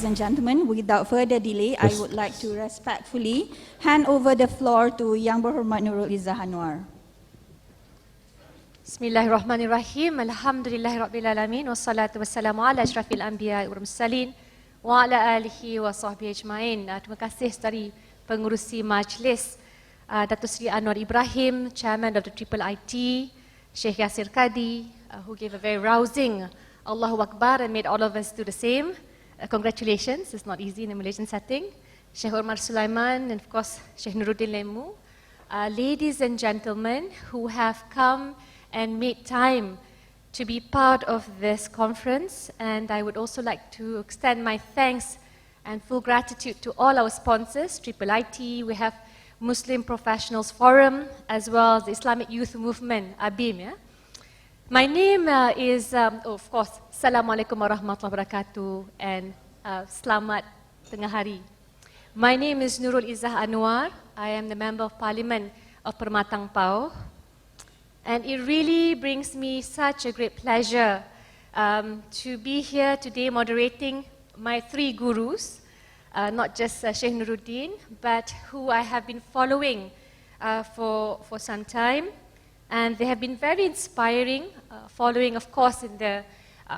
and gentlemen, without further delay, I would like to respectfully hand over the floor to Yang Berhormat Nurul Izzah Anwar. Bismillahirrahmanirrahim. Alhamdulillahirrabbilalamin. Wassalatu wassalamu ala asyrafil anbiya wal mursalin wa ala alihi wa sahbihi ajma'in. Terima kasih dari pengurusi majlis, Dato Seri Anwar Ibrahim, Chairman of the IT, Sheikh Yasir Qadhi, who gave a very rousing Allahu Akbar and made all of us do the same. Congratulations, it's not easy in a Malaysian setting. Sheikh Omar Suleiman and of course Sheikh Nuruddin Lemu. Ladies and gentlemen who have come and made time to be part of this conference, and I would also like to extend my thanks and full gratitude to all our sponsors, IT, we have Muslim Professionals Forum, as well as the Islamic Youth Movement, ABIM. Yeah? My name is, of course, Assalamualaikum warahmatullahi wabarakatuh and Selamat Tengah Hari. My name is Nurul Izzah Anwar. I am the Member of Parliament of Permatang Pau. And it really brings me such a great pleasure to be here today moderating my three gurus, not just Sheikh Nuruddin, but who I have been following for some time. And they have been very inspiring, following, of course, in the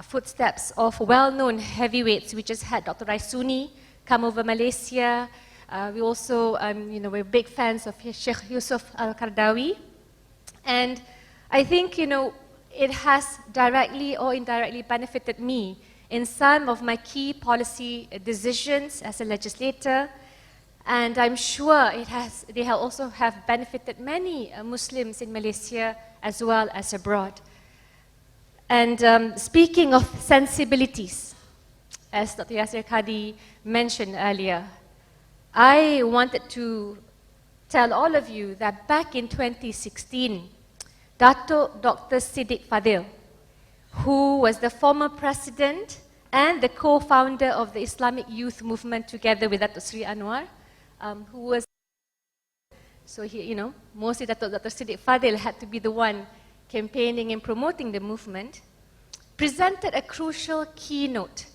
footsteps of well-known heavyweights. We just had Dr. Raisuni come over Malaysia. We also, we're big fans of Sheikh Yusuf Al-Qaradawi. And I think, it has directly or indirectly benefited me in some of my key policy decisions as a legislator. And I'm sure they also have benefited many Muslims in Malaysia as well as abroad. And speaking of sensibilities, as Dr. Yasir Qadhi mentioned earlier, I wanted to tell all of you that back in 2016, Dato Dr. Siddiq Fadil, who was the former president and the co-founder of the Islamic Youth Movement together with Dato Seri Anwar, who was, so he, mostly Dr. Siddiq Fadil had to be the one campaigning and promoting the movement, presented a crucial keynote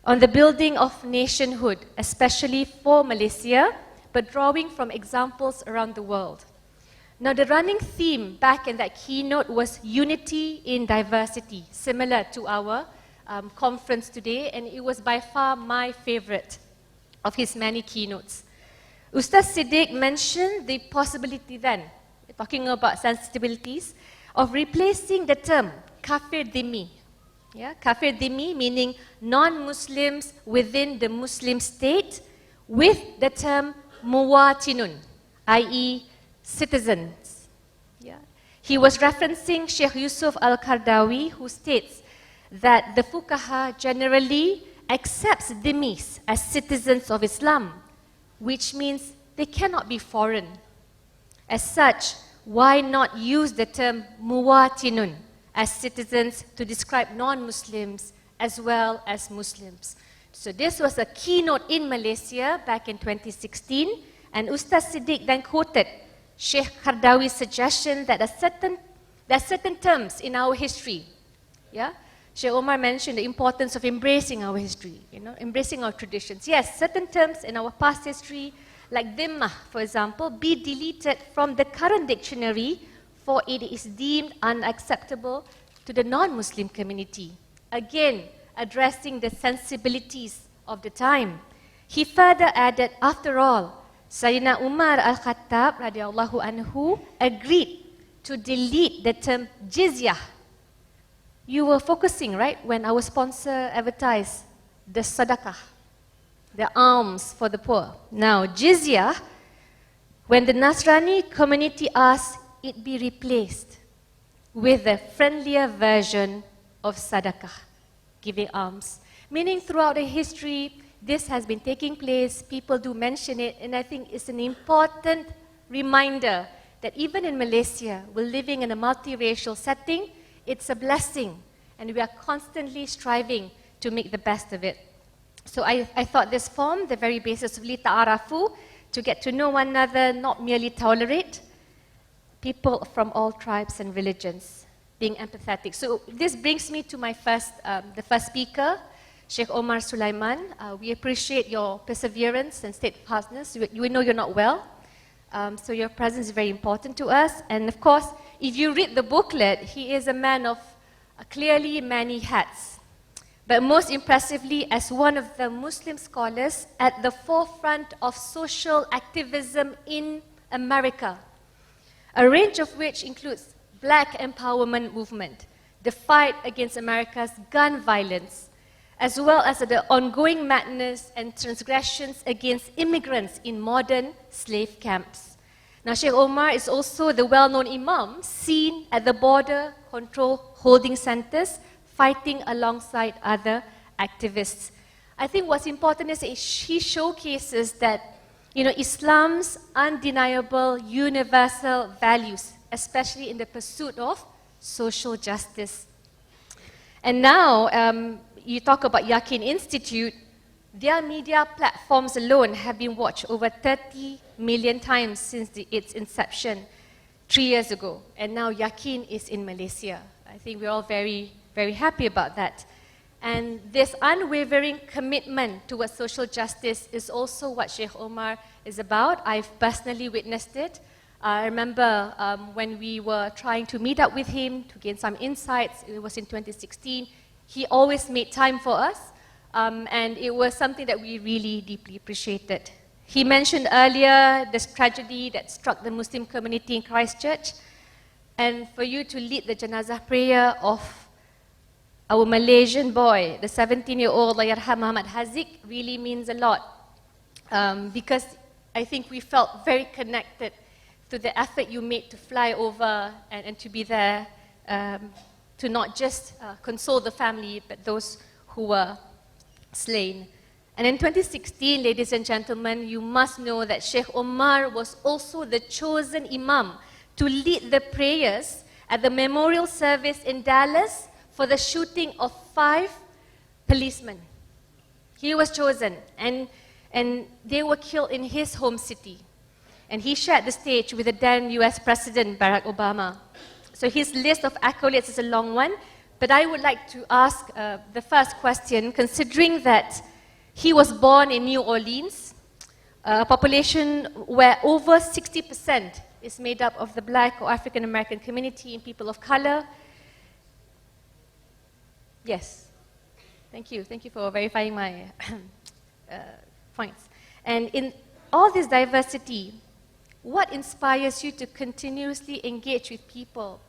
on the building of nationhood, especially for Malaysia, but drawing from examples around the world. Now, the running theme back in that keynote was unity in diversity, similar to our conference today, and it was by far my favorite of his many keynotes. Ustaz Siddiq mentioned the possibility then, talking about sensibilities, of replacing the term kafir dhimmi. Yeah? Kafir dhimmi meaning non-Muslims within the Muslim state with the term muwatinun, i.e. citizens. Yeah? He was referencing Sheikh Yusuf Al-Qaradawi, who states that the fuqaha generally accepts dhimmis as citizens of Islam, which means they cannot be foreign. As such, why not use the term muwatinun as citizens to describe non-Muslims as well as Muslims? So this was a keynote in Malaysia back in 2016, and Ustaz Siddiq then quoted Sheikh Qaradawi's suggestion that there are certain terms in our history. Yeah? Sheikh Omar mentioned the importance of embracing our history, embracing our traditions. Yes, certain terms in our past history, like dhimmah, for example, be deleted from the current dictionary, for it is deemed unacceptable to the non-Muslim community. Again, addressing the sensibilities of the time. He further added, after all, Sayyidina Umar Al-Khattab radiallahu anhu agreed to delete the term jizyah. You were focusing, right, when our sponsor advertised the sadaqah, the alms for the poor. Now, jizya, when the Nasrani community asked, it be replaced with a friendlier version of sadaqah, giving alms. Meaning throughout the history, this has been taking place, people do mention it, and I think it's an important reminder that even in Malaysia, we're living in a multiracial setting. It's a blessing, and we are constantly striving to make the best of it. So I thought this formed the very basis of li ta'arafu, to get to know one another, not merely tolerate people from all tribes and religions, being empathetic. So this brings me to my the first speaker, Sheikh Omar Suleiman, we appreciate your perseverance and steadfastness. We know you're not well, so your presence is very important to us. And of course, if you read the booklet, he is a man of clearly many hats. But most impressively, as one of the Muslim scholars at the forefront of social activism in America, a range of which includes Black empowerment movement, the fight against America's gun violence, as well as the ongoing madness and transgressions against immigrants in modern slave camps. Now, Sheikh Omar is also the well-known imam seen at the border control holding centers, fighting alongside other activists. I think what's important is he showcases that, Islam's undeniable universal values, especially in the pursuit of social justice. And now, you talk about Yaqeen Institute, their media platforms alone have been watched over 30 million times since its inception 3 years ago. And now Yaqeen is in Malaysia. I think we're all very, very happy about that. And this unwavering commitment towards social justice is also what Sheikh Omar is about. I've personally witnessed it. I remember when we were trying to meet up with him to gain some insights, it was in 2016, he always made time for us, and it was something that we really deeply appreciated. He mentioned earlier this tragedy that struck the Muslim community in Christchurch, and for you to lead the janazah prayer of our Malaysian boy, the 17-year-old Allahyarham Muhammad Haziq, really means a lot, because I think we felt very connected to the effort you made to fly over and to be there, to not just console the family, but those who were slain. And in 2016, ladies and gentlemen, you must know that Sheikh Omar was also the chosen imam to lead the prayers at the memorial service in Dallas for the shooting of 5 policemen. He was chosen, and they were killed in his home city. And he shared the stage with the then US President Barack Obama. So his list of accolades is a long one, but I would like to ask the first question, considering that he was born in New Orleans, a population where over 60% is made up of the Black or African American community and people of color. Yes, thank you for verifying my points. And in all this diversity, what inspires you to continuously engage with people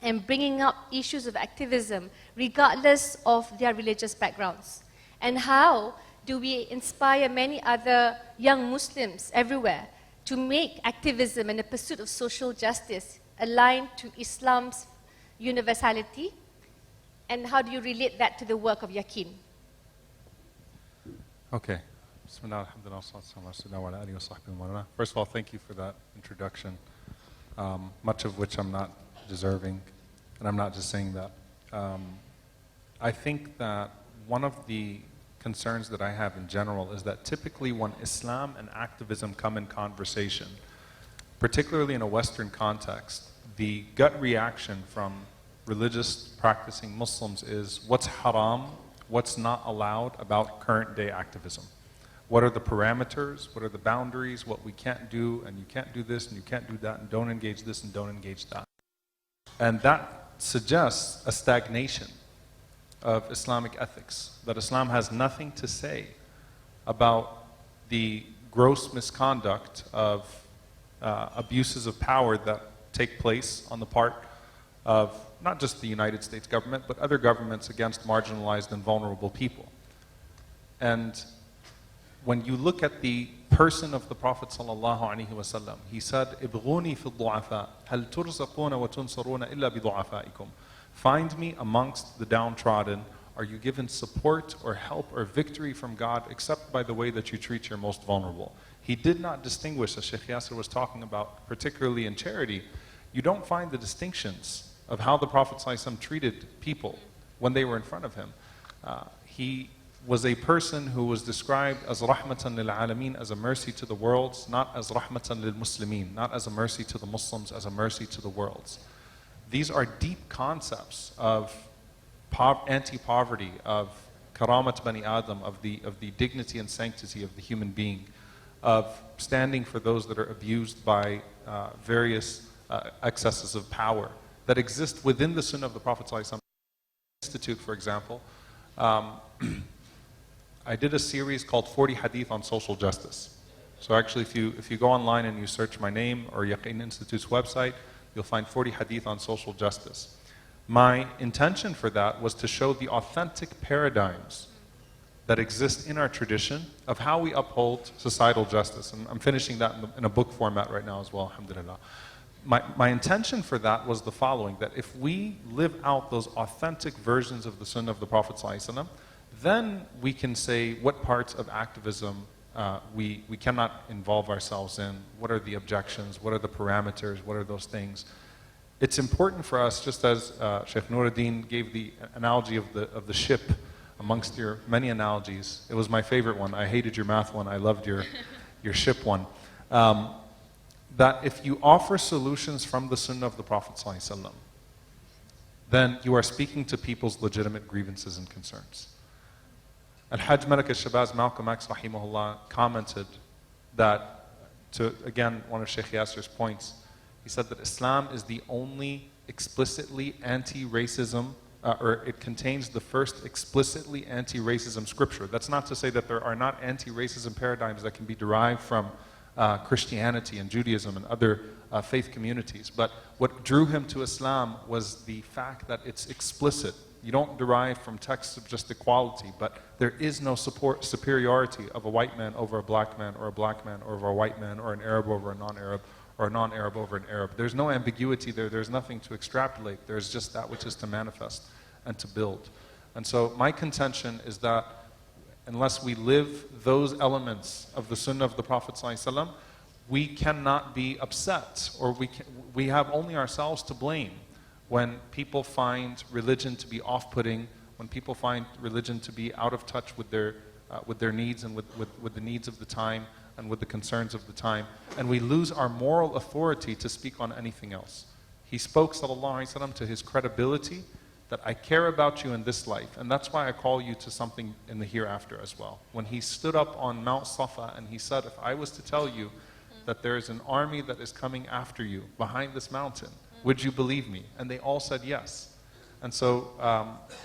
and bringing up issues of activism, regardless of their religious backgrounds? And how do we inspire many other young Muslims everywhere to make activism and the pursuit of social justice aligned to Islam's universality? And how do you relate that to the work of Yaqeen? Okay. First of all, thank you for that introduction, much of which I'm not deserving, and I'm not just saying that. I think that one of the concerns that I have in general is that typically when Islam and activism come in conversation, particularly in a Western context, the gut reaction from religious practicing Muslims is what's haram, what's not allowed about current day activism. What are the parameters, what are the boundaries, what we can't do, and you can't do this and you can't do that, and don't engage this and don't engage that. And that suggests a stagnation of Islamic ethics, that Islam has nothing to say about the gross misconduct of abuses of power that take place on the part of not just the United States government, but other governments against marginalized and vulnerable people. And when you look at the person of the Prophet ﷺ, he said, "Ibghuni fi du'afa, hal turzaquna wa tunsaruna illa bi du'afaikum." Find me amongst the downtrodden. Are you given support or help or victory from God except by the way that you treat your most vulnerable? He did not distinguish, as Sheikh Yasir was talking about, particularly in charity. You don't find the distinctions of how the Prophet ﷺ treated people when they were in front of him. He was a person who was described as rahmatan lil alameen, as a mercy to the worlds, not as rahmatan lil muslimin, not as a mercy to the Muslims, as a mercy to the worlds. These are deep concepts of anti-poverty, of karamat bani Adam, of the dignity and sanctity of the human being, of standing for those that are abused by various excesses of power that exist within the Sunnah of the Prophet ﷺ. Institute, for example, I did a series called 40 Hadith on Social Justice. So actually, if you go online and you search my name or Yaqeen Institute's website, you'll find 40 Hadith on social justice. My intention for that was to show the authentic paradigms that exist in our tradition of how we uphold societal justice. And I'm finishing that in a book format right now as well, alhamdulillah. My intention for that was the following, that if we live out those authentic versions of the Sunnah of the Prophet ﷺ, then we can say what parts of activism we cannot involve ourselves in, what are the objections, what are the parameters, what are those things. It's important for us, just as Sheikh Nuruddin gave the analogy of the ship amongst your many analogies. It was my favorite one. I hated your math one. I loved your ship one. That if you offer solutions from the Sunnah of the Prophet ﷺ, then you are speaking to people's legitimate grievances and concerns. Al-Hajj Malik al-Shabazz Malcolm X rahimahullah commented that, to again one of Sheikh Yasir's points, he said that Islam is the only explicitly anti-racism, or it contains the first explicitly anti-racism scripture. That's not to say that there are not anti-racism paradigms that can be derived from Christianity and Judaism and other faith communities. But what drew him to Islam was the fact that it's explicit. You don't derive from texts of just equality, but there is no superiority of a white man over a black man, or a black man over a white man, or an Arab over a non-Arab, or a non-Arab over an Arab. There's no ambiguity there. There's nothing to extrapolate. There's just that which is to manifest and to build. And so my contention is that unless we live those elements of the Sunnah of the Prophet ﷺ, we cannot be upset, or we have only ourselves to blame when people find religion to be off-putting, when people find religion to be out of touch with their needs and with the needs of the time and with the concerns of the time, and we lose our moral authority to speak on anything else. He spoke, sallallahu alaihi wasallam, to his credibility, that I care about you in this life, and that's why I call you to something in the hereafter as well. When he stood up on Mount Safa and he said, if I was to tell you that there is an army that is coming after you behind this mountain, would you believe me? And they all said yes. And so,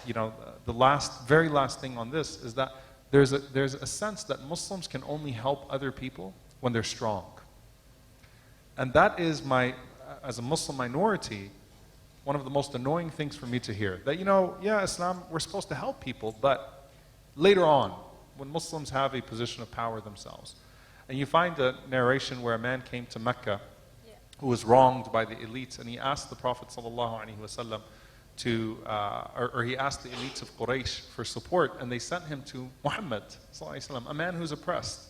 the very last thing on this is that there's a sense that Muslims can only help other people when they're strong. And that is as a Muslim minority, one of the most annoying things for me to hear. That, Islam, we're supposed to help people, but later on, when Muslims have a position of power themselves. And you find a narration where a man came to Mecca who was wronged by the elites, and he asked the Prophet ﷺ or he asked the elites of Quraysh for support, and they sent him to Muhammad ﷺ, a man who's oppressed,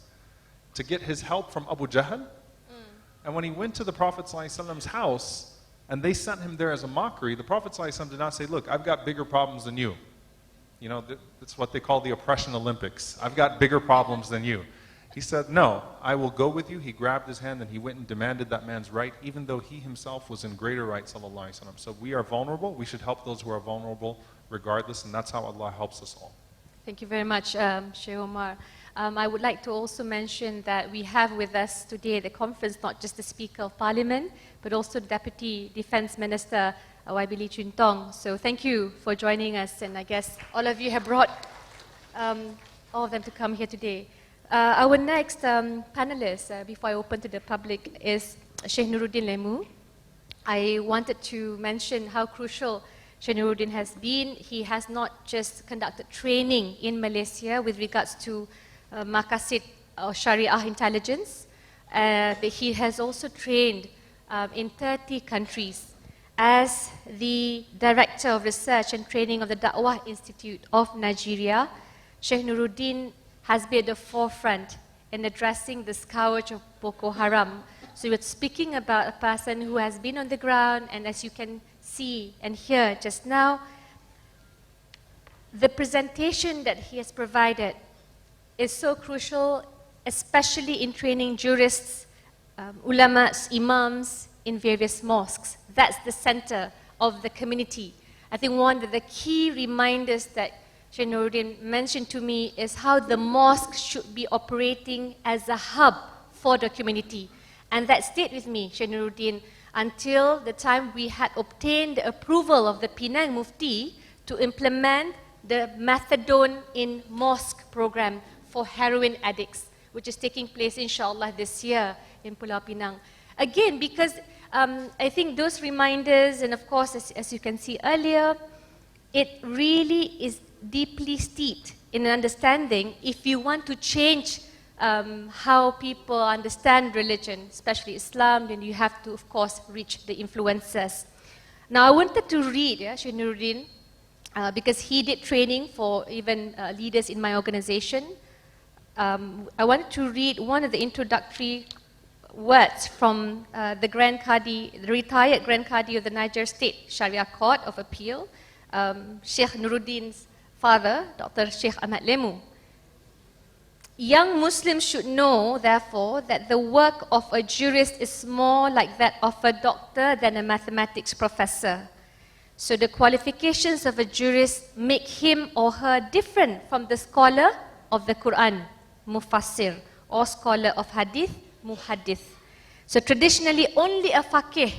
to get his help from Abu Jahl. And when he went to the Prophet ﷺ's house, and they sent him there as a mockery, the Prophet ﷺ did not say, look, I've got bigger problems than you. That's what they call the oppression Olympics. I've got bigger problems than you. He said, no, I will go with you. He grabbed his hand and he went and demanded that man's right, even though he himself was in greater right, sallallahu alaihi wasallam. So we are vulnerable. We should help those who are vulnerable regardless, and that's how Allah helps us all. Thank you very much, Sheikh Omar. I would like to also mention that we have with us today at the conference not just the Speaker of Parliament, but also the Deputy Defence Minister, Waibili Chuntong. So thank you for joining us, and I guess all of you have brought all of them to come here today. Our next panelist, before I open to the public, is Sheikh Nuruddin Lemu. I wanted to mention how crucial Sheikh Nuruddin has been. He has not just conducted training in Malaysia with regards to Maqasid or Sharia intelligence, but he has also trained in 30 countries as the Director of Research and Training of the Da'wah Institute of Nigeria. Sheikh Nuruddin has been at the forefront in addressing the scourge of Boko Haram. So we're speaking about a person who has been on the ground, and as you can see and hear just now, the presentation that he has provided is so crucial, especially in training jurists, ulamas, imams in various mosques. That's the center of the community. I think one of the key reminders that Sheikh Nuruddin mentioned to me is how the mosque should be operating as a hub for the community. And that stayed with me, Sheikh Nuruddin, until the time we had obtained the approval of the Penang Mufti to implement the methadone in mosque program for heroin addicts, which is taking place, inshallah, this year in Pulau Pinang. Again, because I think those reminders, and of course, as you can see earlier, it really is deeply steeped in an understanding if you want to change how people understand religion, especially Islam, then you have to, of course, reach the influencers. Now, I wanted to read Sheikh Nuruddin, because he did training for even leaders in my organization. I wanted to read one of the introductory words from the Grand Qadhi, the retired Grand Qadhi of the Niger State Sharia Court of Appeal, Sheikh Nuruddin's father, Dr. Sheikh Ahmad Lemu. Young Muslims should know, therefore, that the work of a jurist is more like that of a doctor than a mathematics professor. So the qualifications of a jurist make him or her different from the scholar of the Quran, mufassir, or scholar of hadith, muhaddith. So traditionally, only a faqih,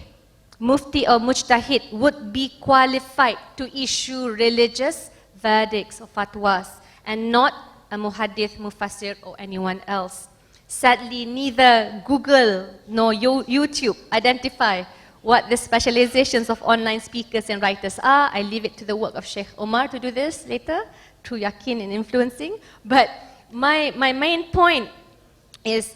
mufti or mujtahid would be qualified to issue religious verdicts or fatwas, and not a muhaddith, mufassir, or anyone else. Sadly, neither Google nor YouTube identify what the specializations of online speakers and writers are. I leave it to the work of Sheikh Omar to do this later, through yakin and influencing. But my main point is,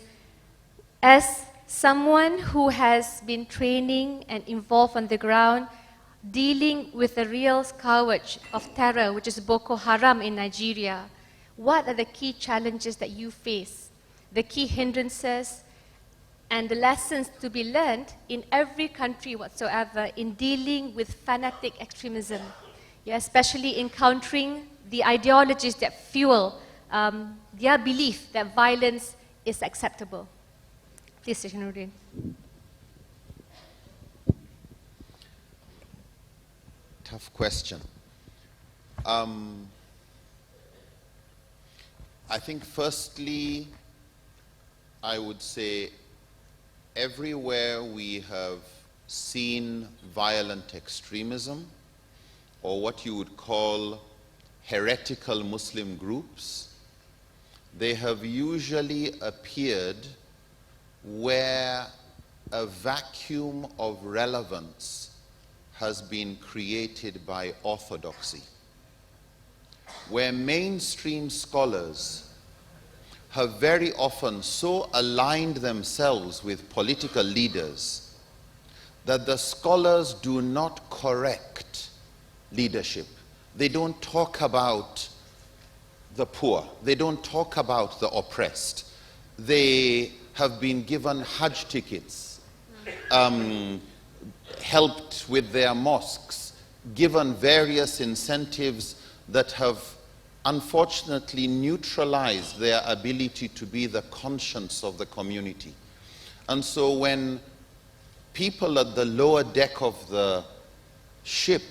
as someone who has been training and involved on the ground, dealing with the real scourge of terror, which is Boko Haram in Nigeria, what are the key challenges that you face, the key hindrances, and the lessons to be learned in every country whatsoever in dealing with fanatic extremism, especially encountering the ideologies that fuel their belief that violence is acceptable? Please, Sheikh Nuruddin. Tough question. I think firstly, I would say everywhere we have seen violent extremism, or what you would call heretical Muslim groups, they have usually appeared where a vacuum of relevance has been created by orthodoxy, where mainstream scholars have very often so aligned themselves with political leaders that the scholars do not correct leadership. They don't talk about the poor. They don't talk about the oppressed. They have been given Hajj tickets, helped with their mosques, given various incentives that have unfortunately neutralized their ability to be the conscience of the community. And so when people at the lower deck of the ship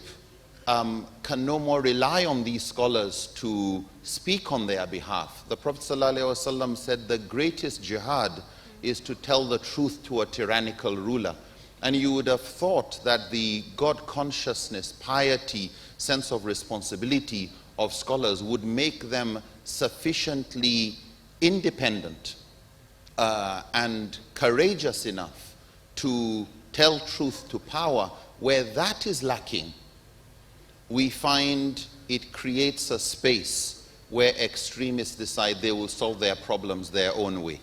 can no more rely on these scholars to speak on their behalf, the Prophet ﷺ said the greatest jihad is to tell the truth to a tyrannical ruler. And you would have thought that the God consciousness, piety, sense of responsibility of scholars would make them sufficiently independent and courageous enough to tell truth to power. Where that is lacking, we find it creates a space where extremists decide they will solve their problems their own way.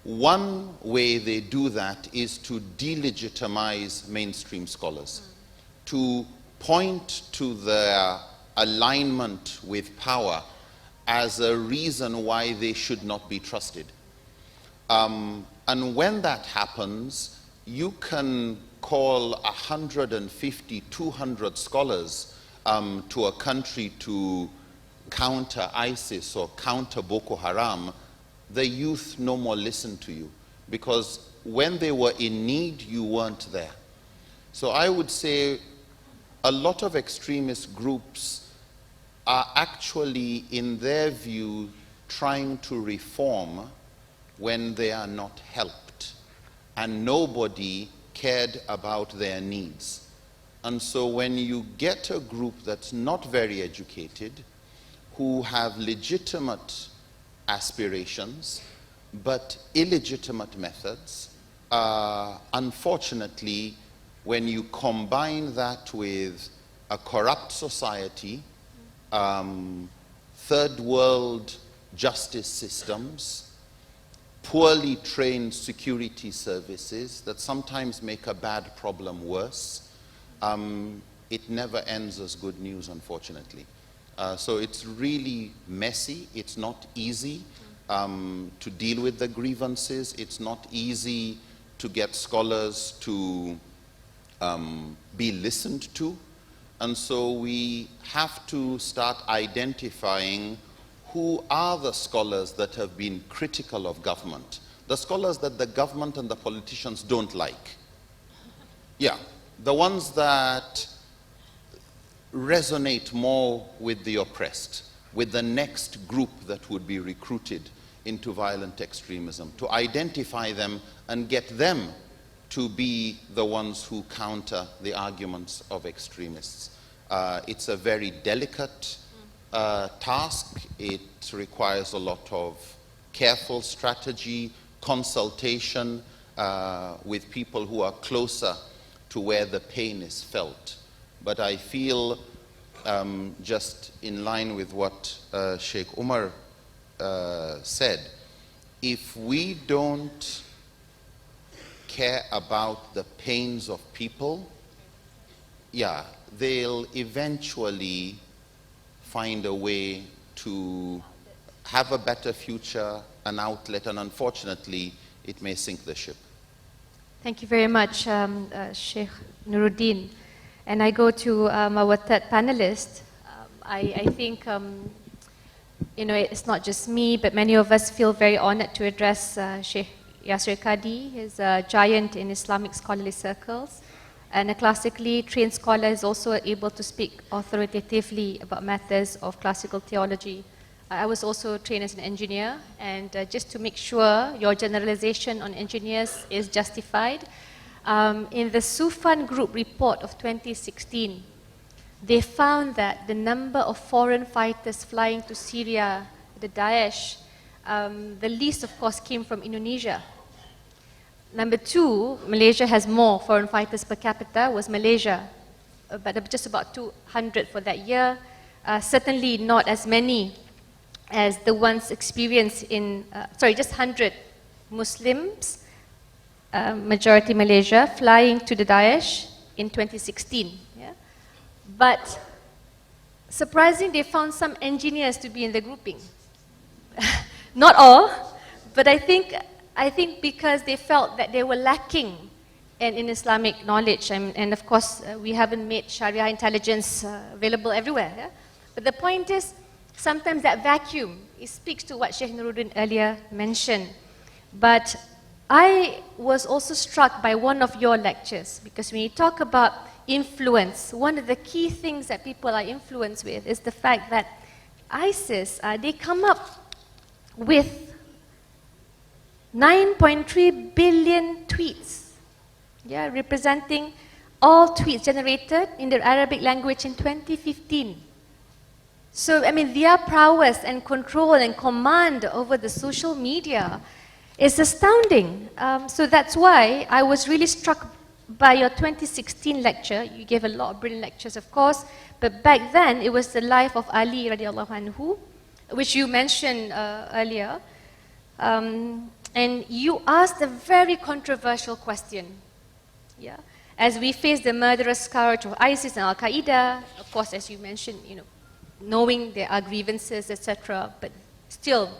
One way they do that is to delegitimize mainstream scholars, to point to their alignment with power as a reason why they should not be trusted. And when that happens, you can call 150, 200 scholars to a country to counter ISIS or counter Boko Haram. The youth no more listen to you, because when they were in need, you weren't there. So I would say a lot of extremist groups are actually, in their view, trying to reform when they are not helped, and nobody cared about their needs. And so when you get a group that's not very educated, who have legitimate aspirations, but illegitimate methods, unfortunately, when you combine that with a corrupt society, third world justice systems, poorly trained security services that sometimes make a bad problem worse, it never ends as good news, unfortunately. So it's really messy. It's not easy to deal with the grievances. It's not easy to get scholars to be listened to. And so we have to start identifying who are the scholars that have been critical of government, the scholars that the government and the politicians don't like. Yeah, the ones that resonate more with the oppressed, with the next group that would be recruited into violent extremism, to identify them and get them to be the ones who counter the arguments of extremists. It's a very delicate task. It requires a lot of careful strategy, consultation with people who are closer to where the pain is felt. But I feel, just in line with what Sheikh Umar said, if we don't care about the pains of people, yeah, they'll eventually find a way to have a better future, an outlet, and unfortunately, it may sink the ship. Thank you very much, Sheikh Nuruddin. And I go to our third panelist. I think, you know, it's not just me, but many of us feel very honored to address Sheikh Yasir Qadhi. He's a giant in Islamic scholarly circles, and a classically trained scholar is also able to speak authoritatively about matters of classical theology. I was also trained as an engineer, and just to make sure your generalization on engineers is justified, in the Sufan Group report of 2016, they found that the number of foreign fighters flying to Syria, the Daesh, the least, of course, came from Indonesia. Number two, Malaysia has more foreign fighters per capita, was Malaysia, but just about 200 for that year. Certainly not as many as the ones experienced in, just 100 Muslims, majority Malaysia, flying to the Daesh in 2016. Yeah? But surprisingly, they found some engineers to be in the grouping. Not all, but I think because they felt that they were lacking in Islamic knowledge, and of course we haven't made Sharia intelligence available everywhere. Yeah? But the point is, sometimes that vacuum, it speaks to what Sheikh Nuruddin earlier mentioned. But I was also struck by one of your lectures, because when you talk about influence, one of the key things that people are influenced with is the fact that ISIS, they come up with 9.3 billion tweets, yeah, representing all tweets generated in the Arabic language in 2015. So, I mean, their prowess and control and command over the social media is astounding. So that's why I was really struck by your 2016 lecture. You gave a lot of brilliant lectures, of course, but back then it was the life of Ali radiallahu anhu, which you mentioned earlier. And you asked a very controversial question. Yeah? As we face the murderous scourge of ISIS and Al-Qaeda, of course, as you mentioned, you know, knowing there are grievances, etc., but still,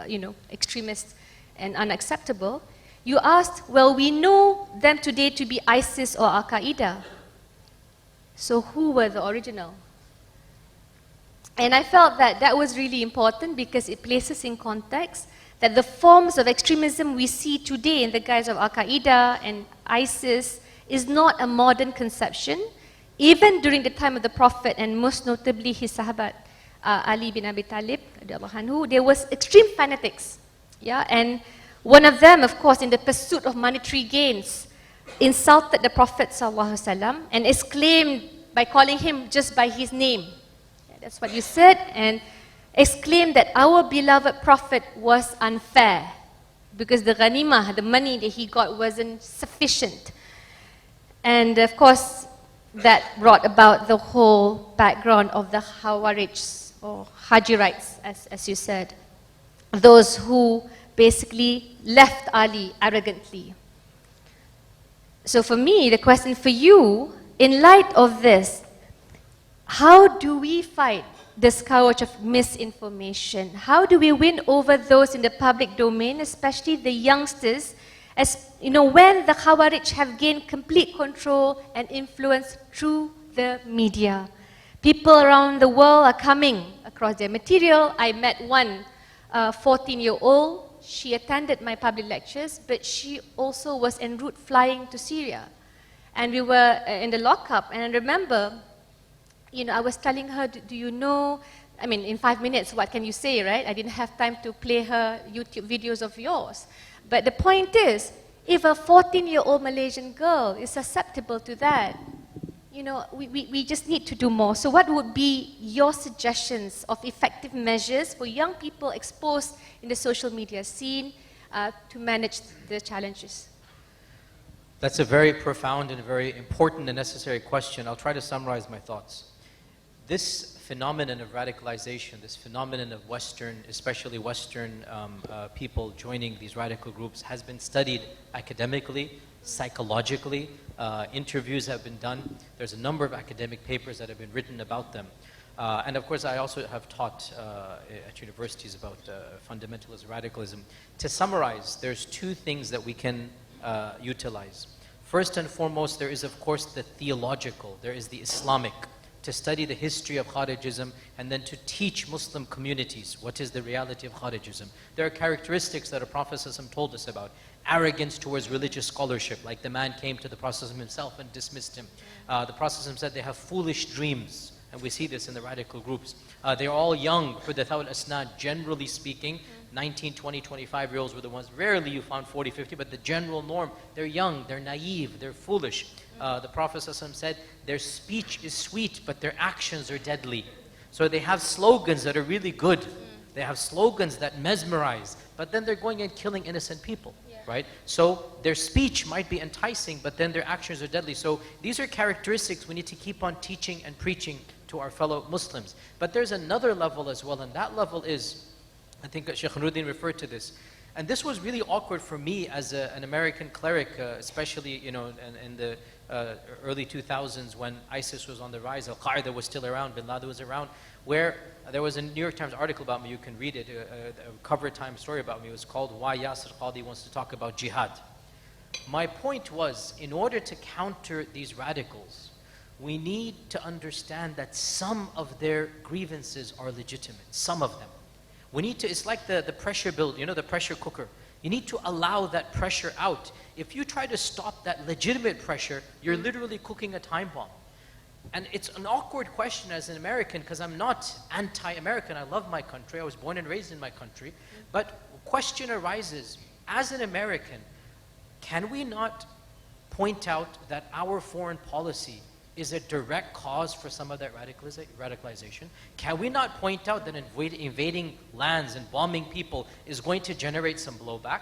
you know, extremist and unacceptable, you asked, well, we know them today to be ISIS or Al-Qaeda. So who were the original? And I felt that that was really important because it places in context that the forms of extremism we see today in the guise of Al-Qaeda and ISIS is not a modern conception. Even during the time of the Prophet, and most notably his Sahabat, Ali bin Abi Talib, radiallahu anhu, there was extreme fanatics. Yeah, and one of them, of course, in the pursuit of monetary gains, insulted the Prophet ﷺ and exclaimed by calling him just by his name. Yeah, that's what you said, and exclaimed that our beloved Prophet was unfair because the ghanimah, the money that he got, wasn't sufficient. And of course, that brought about the whole background of the Khawarijs or Hajirites, as you said. Those who basically left Ali arrogantly. So for me, the question for you, in light of this, how do we fight this scourge of misinformation? How do we win over those in the public domain, especially the youngsters, as you know, when the Khawarij have gained complete control and influence through the media? People around the world are coming across their material. I met one 14-year-old. She attended my public lectures, but she also was en route flying to Syria. And we were in the lockup, and I remember, you know, I was telling her, do you know, I mean, in 5 minutes, what can you say, right? I didn't have time to play her YouTube videos of yours. But the point is, if a 14-year-old Malaysian girl is susceptible to that, you know, we just need to do more. So what would be your suggestions of effective measures for young people exposed in the social media scene to manage the challenges? That's a very profound and very important and necessary question. I'll try to summarize my thoughts. This phenomenon of radicalization, this phenomenon of Western, especially Western people joining these radical groups has been studied academically, psychologically. Interviews have been done. There's a number of academic papers that have been written about them. And of course, I also have taught at universities about fundamentalist radicalism. To summarize, there's two things that we can utilize. First and foremost, there is of course the theological, there is the Islamic, to study the history of Khawarijism and then to teach Muslim communities what is the reality of Khawarijism. There are characteristics that the Prophet ﷺ told us about. Arrogance towards religious scholarship, like the man came to the Prophet ﷺ himself and dismissed him. The Prophet ﷺ said they have foolish dreams, and we see this in the radical groups. They are all young, Hudathaw al-Asnad, generally speaking. 19, 20, 25-year-olds were the ones. Rarely you found 40, 50, but the general norm, they're young, they're naive, they're foolish. The Prophet ﷺ said, their speech is sweet, but their actions are deadly. So they have slogans that are really good. They have slogans that mesmerize, but then they're going and killing innocent people, right? So their speech might be enticing, but then their actions are deadly. So these are characteristics we need to keep on teaching and preaching to our fellow Muslims. But there's another level as well, and that level is, I think Sheikh Nuruddin referred to this, and this was really awkward for me as an American cleric, especially, you know, in the early 2000s when ISIS was on the rise, Al-Qaeda was still around, Bin Laden was around, where there was a New York Times article about me, you can read it, a cover time story about me. It was called Why Yasir Qadhi Wants to Talk About Jihad. My point was, in order to counter these radicals, we need to understand that some of their grievances are legitimate, some of them. We need to, it's like the pressure build, you know, the pressure cooker. You need to allow that pressure out. If you try to stop that legitimate pressure, you're literally cooking a time bomb. And it's an awkward question as an American, because I'm not anti-American. I love my country. I was born and raised in my country. But question arises, as an American, can we not point out that our foreign policy is a direct cause for some of that radicalization? Can we not point out that invading lands and bombing people is going to generate some blowback?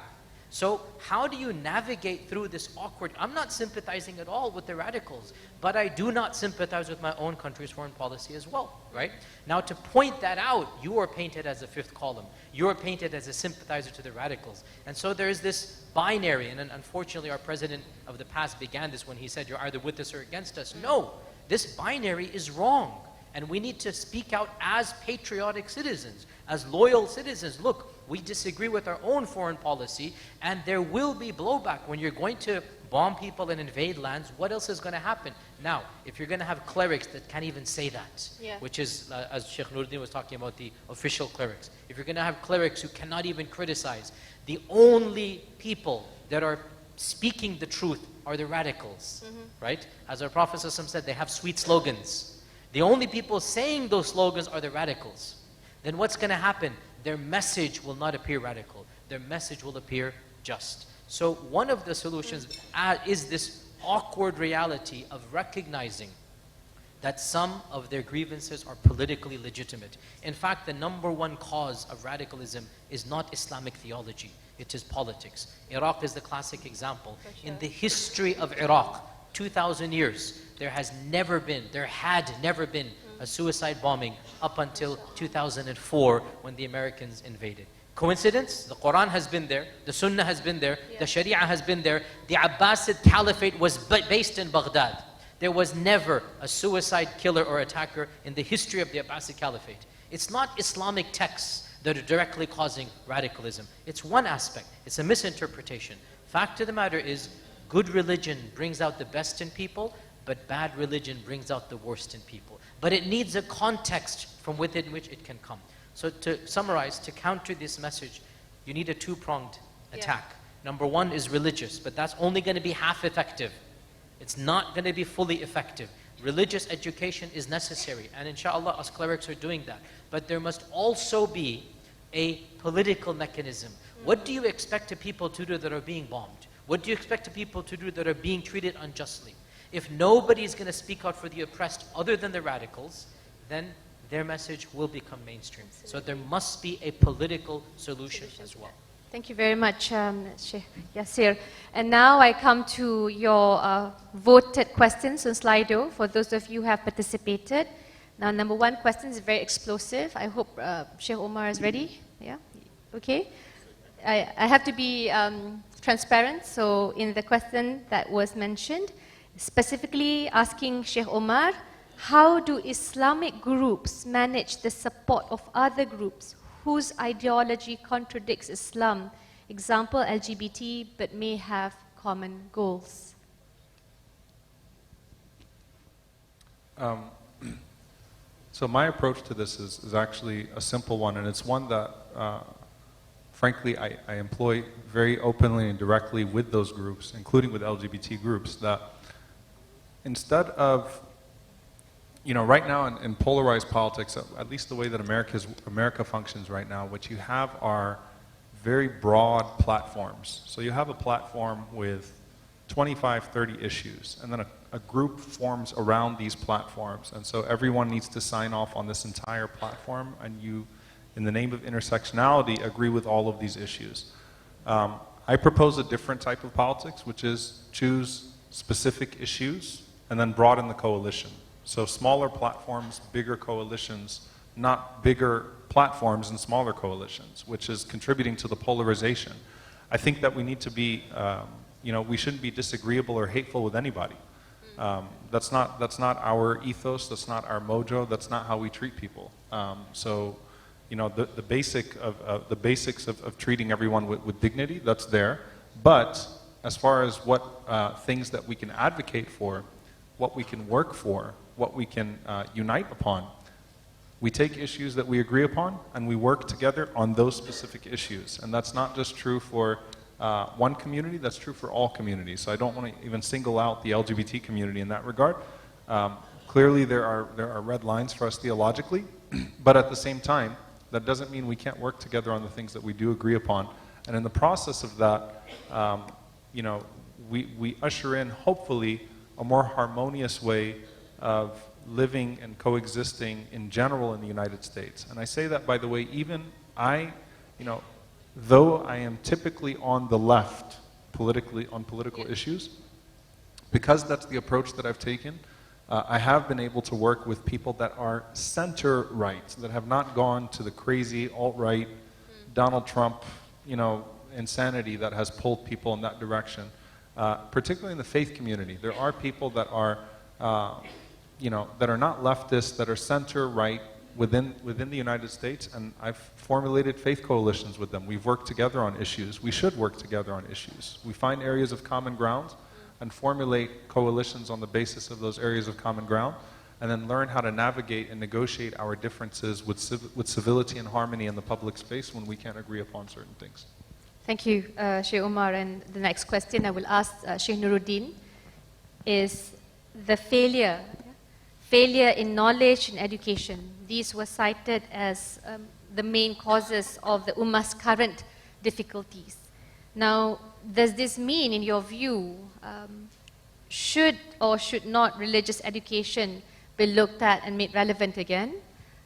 So how do you navigate through this awkward, I'm not sympathizing at all with the radicals, but I do not sympathize with my own country's foreign policy as well, right? Now to point that out, you are painted as a fifth column. You are painted as a sympathizer to the radicals. And so there is this binary, and unfortunately our president of the past began this when he said, you're either with us or against us. No, this binary is wrong. And we need to speak out as patriotic citizens, as loyal citizens. Look, we disagree with our own foreign policy, and there will be blowback. When you're going to bomb people and invade lands, what else is going to happen? Now, if you're going to have clerics that can't even say that, which is, as Sheikh Nuruddin was talking about, the official clerics. If you're going to have clerics who cannot even criticize, the only people that are speaking the truth are the radicals, right? As our Prophet ﷺ said, they have sweet slogans. The only people saying those slogans are the radicals. Then what's going to happen? Their message will not appear radical. Their message will appear just. So one of the solutions is this awkward reality of recognizing that some of their grievances are politically legitimate. In fact, the #1 cause of radicalism is not Islamic theology, it is politics. Iraq is the classic example. In the history of Iraq, 2,000 years, there had never been a suicide bombing up until 2004 when the Americans invaded. Coincidence? The Quran has been there, the Sunnah has been there, the Sharia has been there. The Abbasid Caliphate was based in Baghdad. There was never a suicide killer or attacker in the history of the Abbasid Caliphate. It's not Islamic texts that are directly causing radicalism. It's one aspect. It's a misinterpretation. Fact of the matter is, good religion brings out the best in people, but bad religion brings out the worst in people. But it needs a context from within which it can come. So to summarize, to counter this message, you need a two-pronged attack. #1 is religious, but that's only going to be half effective. It's not going to be fully effective. Religious education is necessary, and inshallah us clerics are doing that. But there must also be a political mechanism. What do you expect people to do that are being bombed? What do you expect people to do that are being treated unjustly? If nobody is going to speak out for the oppressed other than the radicals, then their message will become mainstream. So there must be a political solution as well. Thank you very much, Sheikh Yasir. And now I come to your voted questions on Slido, for those of you who have participated. Now, #1 question is very explosive. I hope Sheikh Omar is ready. Yeah? Okay. I have to be transparent. So in the question that was mentioned, specifically asking Sheikh Omar, how do Islamic groups manage the support of other groups whose ideology contradicts Islam, example LGBT, but may have common goals? So my approach to this is actually a simple one, and it's one that, frankly, I employ very openly and directly with those groups, including with LGBT groups, that instead of, right now in polarized politics, at least the way that America functions right now, what you have are very broad platforms. So you have a platform with 25, 30 issues, and then a group forms around these platforms. And so everyone needs to sign off on this entire platform, and you, in the name of intersectionality, agree with all of these issues. I propose a different type of politics, which is choose specific issues and then broaden the coalition. So smaller platforms, bigger coalitions, not bigger platforms and smaller coalitions, which is contributing to the polarization. I think that we need to be, we shouldn't be disagreeable or hateful with anybody. That's not our ethos, that's not our mojo, that's not how we treat people. The basics of treating everyone with dignity, that's there. But as far as what things that we can advocate for, what we can work for, what we can unite upon, we take issues that we agree upon and we work together on those specific issues. And that's not just true for one community, that's true for all communities. So I don't want to even single out the LGBT community in that regard. Clearly there are red lines for us theologically, but at the same time, that doesn't mean we can't work together on the things that we do agree upon. And in the process of that, we usher in, hopefully, a more harmonious way of living and coexisting in general in the United States. And I say that, by the way, even though I am typically on the left politically on political issues, because that's the approach that I've taken, I have been able to work with people that are center-right, that have not gone to the crazy alt-right, Donald Trump, insanity that has pulled people in that direction. Particularly in the faith community, there are people that are, that are not leftists, that are center-right within the United States, and I've formulated faith coalitions with them. We've worked together on issues. We should work together on issues. We find areas of common ground and formulate coalitions on the basis of those areas of common ground, and then learn how to navigate and negotiate our differences with civility and harmony in the public space when we can't agree upon certain things. Thank you, Sheikh Omar. And the next question I will ask Sheikh Nuruddin is the failure in knowledge and education. These were cited as the main causes of the Ummah's current difficulties. Now, does this mean, in your view, should or should not religious education be looked at and made relevant again?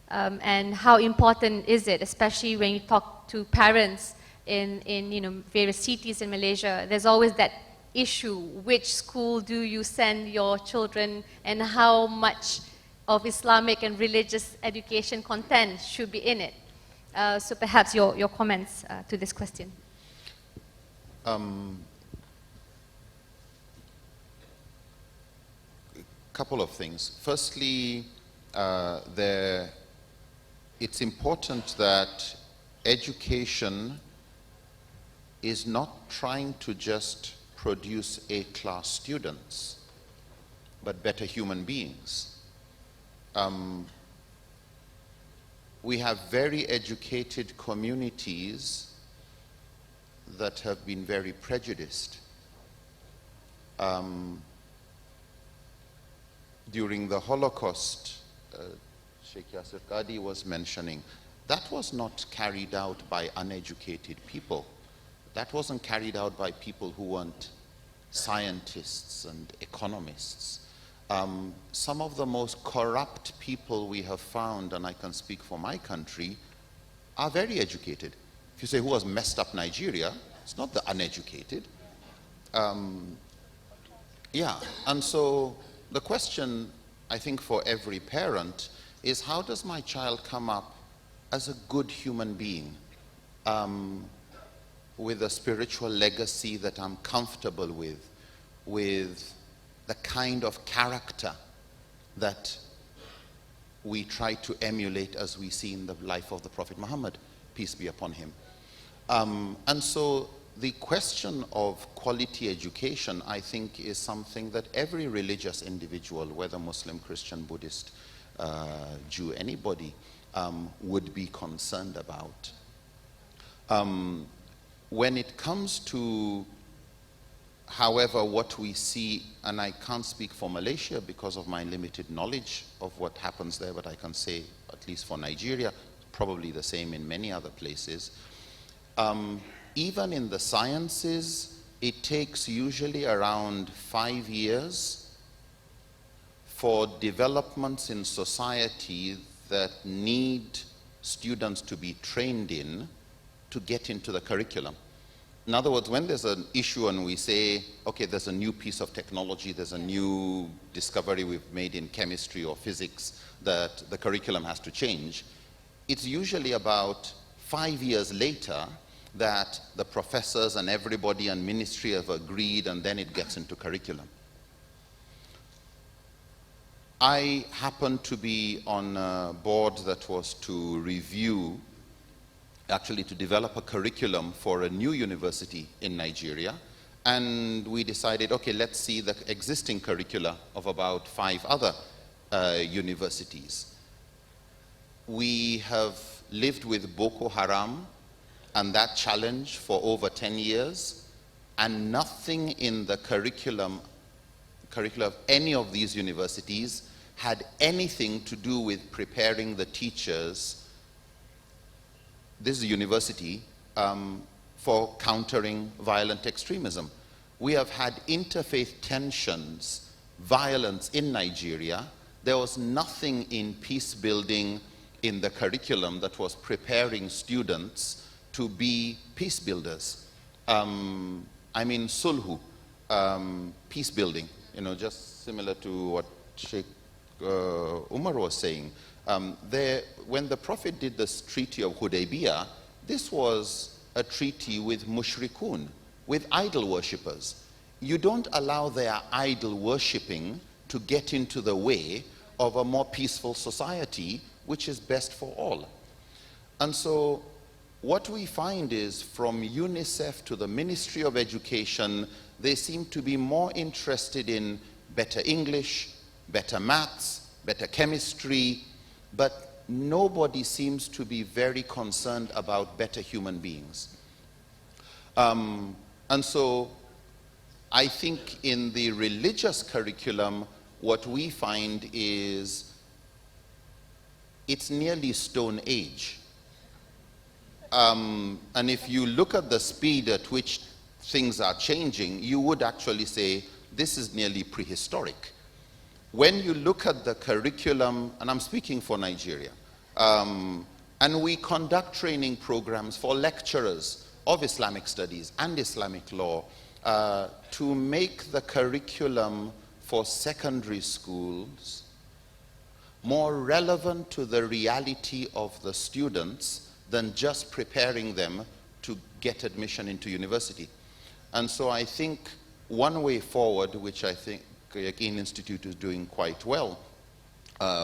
And how important is it, especially when you talk to parents in various cities in Malaysia? There's always that issue: which school do you send your children, and how much of Islamic and religious education content should be in it? So perhaps your comments to this question. Couple of things. Firstly, it's important that education is not trying to just produce A-class students, but better human beings. We have very educated communities that have been very prejudiced. During the Holocaust, Sheikh Yasir Qadhi was mentioning, that was not carried out by uneducated people. That wasn't carried out by people who weren't scientists and economists. Some of the most corrupt people we have found, and I can speak for my country, are very educated. If you say who has messed up Nigeria, it's not the uneducated. Yeah, and so the question, I think, for every parent is, how does my child come up as a good human being, with a spiritual legacy that I'm comfortable with the kind of character that we try to emulate as we see in the life of the Prophet Muhammad, peace be upon him. And so the question of quality education, I think, is something that every religious individual, whether Muslim, Christian, Buddhist, Jew, anybody, would be concerned about. When it comes to, however, what we see, and I can't speak for Malaysia because of my limited knowledge of what happens there, but I can say, at least for Nigeria, probably the same in many other places. Even in the sciences, it takes usually around 5 years for developments in society that need students to be trained in to get into the curriculum. In other words, when there's an issue and we say, okay, there's a new piece of technology, there's a new discovery we've made in chemistry or physics that the curriculum has to change, it's usually about 5 years later that the professors and everybody and ministry have agreed, and then it gets into curriculum. I happened to be on a board that was to review, actually to develop a curriculum for a new university in Nigeria, and we decided, okay, let's see the existing curricula of about 5 other universities. We have lived with Boko Haram and that challenge for over 10 years, and nothing in the curriculum of any of these universities had anything to do with preparing the teachers, this is a university, for countering violent extremism. We have had interfaith tensions, violence in Nigeria. There was nothing in peace building in the curriculum that was preparing students to be peace builders. I mean, sulhu, peace building, just similar to what Sheikh Umar was saying. When the Prophet did this treaty of Hudaybiyah, this was a treaty with mushrikun, with idol worshippers. You don't allow their idol worshipping to get into the way of a more peaceful society, which is best for all. And so what we find is, from UNICEF to the Ministry of Education, they seem to be more interested in better English, better maths, better chemistry, but nobody seems to be very concerned about better human beings. And so I think in the religious curriculum, what we find is it's nearly Stone Age. And if you look at the speed at which things are changing, you would actually say this is nearly prehistoric. When you look at the curriculum, and I'm speaking for Nigeria, and we conduct training programs for lecturers of Islamic studies and Islamic law to make the curriculum for secondary schools more relevant to the reality of the students than just preparing them to get admission into university. And so I think one way forward, which I think Yaqeen Institute is doing quite well,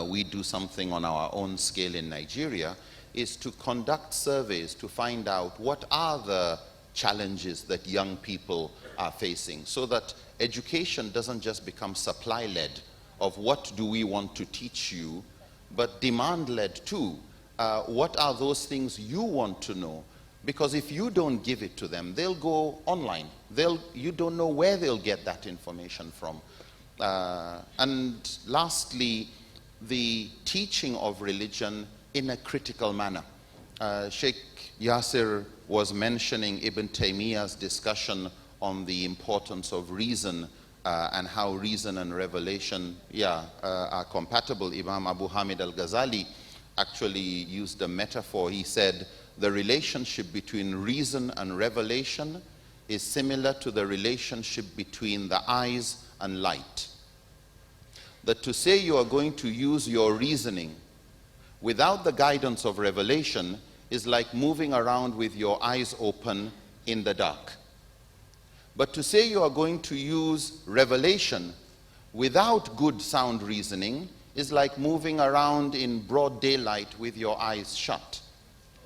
we do something on our own scale in Nigeria, is to conduct surveys to find out what are the challenges that young people are facing, so that education doesn't just become supply-led of what do we want to teach you, but demand-led too. What are those things you want to know? Because if you don't give it to them, they'll go online. You don't know where they'll get that information from. And lastly, the teaching of religion in a critical manner. Sheikh Yasir was mentioning Ibn Taymiyyah's discussion on the importance of reason and how reason and revelation are compatible. Imam Abu Hamid al-Ghazali actually used a metaphor. He said the relationship between reason and revelation is similar to the relationship between the eyes and light. That to say you are going to use your reasoning without the guidance of revelation is like moving around with your eyes open in the dark. But to say you are going to use revelation without good sound reasoning is like moving around in broad daylight with your eyes shut.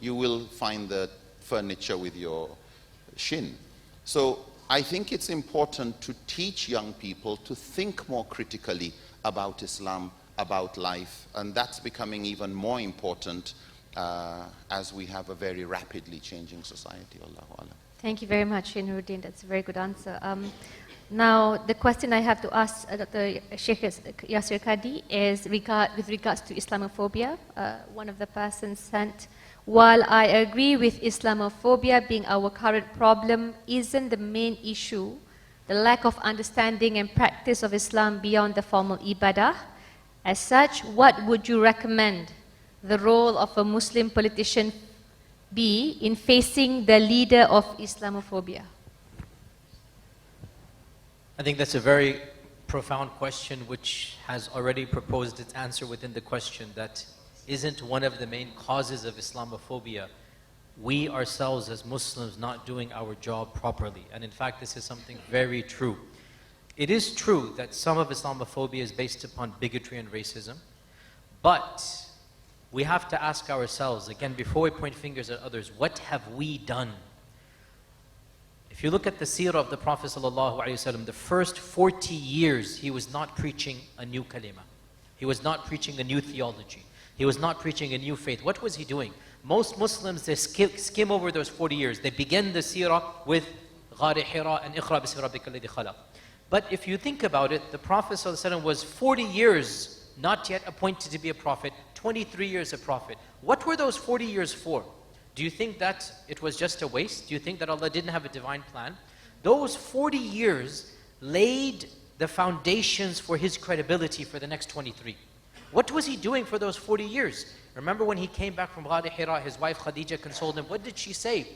You will find the furniture with your shin. So I think it's important to teach young people to think more critically about Islam, about life, and that's becoming even more important as we have a very rapidly changing society. Allahu Alam. Thank you very much, Nuruddin. That's a very good answer. Now, the question I have to ask Dr. Sheikh Yasir Qadhi is with regards to Islamophobia. One of the persons sent, while I agree with Islamophobia being our current problem, isn't the main issue the lack of understanding and practice of Islam beyond the formal ibadah? As such, what would you recommend the role of a Muslim politician be in facing the leader of Islamophobia? I think that's a very profound question which has already proposed its answer within the question, that isn't one of the main causes of Islamophobia we ourselves as Muslims not doing our job properly. And in fact, this is something very true. It is true that some of Islamophobia is based upon bigotry and racism, but we have to ask ourselves, again, before we point fingers at others, what have we done? If you look at the seerah of the Prophet ﷺ, the first 40 years, he was not preaching a new kalima. He was not preaching a new theology. He was not preaching a new faith. What was he doing? Most Muslims, they skim over those 40 years. They begin the seerah with Ghar Hira and Iqra bismi rabbika alladhi khalaq. But if you think about it, the Prophet ﷺ was 40 years not yet appointed to be a prophet, 23 years a prophet. What were those 40 years for? Do you think that it was just a waste? Do you think that Allah didn't have a divine plan? Those 40 years laid the foundations for his credibility for the next 23. What was he doing for those 40 years? Remember when he came back from Ghar Hira, his wife Khadija consoled him. What did she say?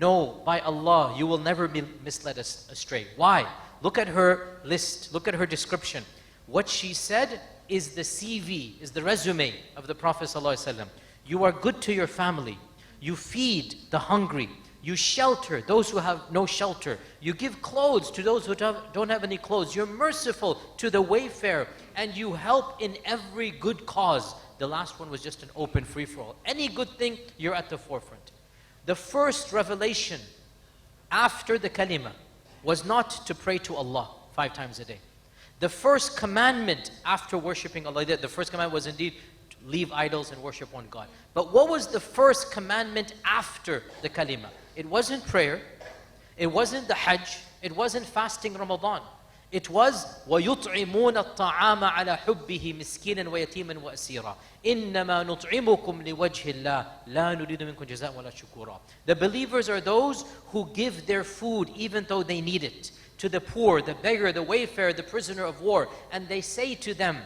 No, by Allah, you will never be misled astray. Why? Look at her list, look at her description. What she said is the CV, is the resume of the Prophet ﷺ. You are good to your family. You feed the hungry. You shelter those who have no shelter. You give clothes to those who don't have any clothes. You're merciful to the wayfarer. And you help in every good cause. The last one was just an open free-for-all. Any good thing, you're at the forefront. The first revelation after the kalima was not to pray to Allah 5 times a day. The first commandment after worshipping Allah, the first commandment was indeed to leave idols and worship one God. But what was the first commandment after the kalima? It wasn't prayer, it wasn't the Hajj, it wasn't fasting Ramadan. It was وَيُطْعِمُونَ الطَّعَامَ عَلَى حُبِّهِ مِسْكِينًا وَيَتِيمًا وَأَسِيرًا إِنَّمَا نُطْعِمُكُمْ لِوَجْهِ اللَّهِ لَا نُرِيدُ مِنكُمْ جَزَاءً وَلَا شُكُورًا. The believers are those who give their food even though they need it, to the poor, the beggar, the wayfarer, the prisoner of war. And they say to them,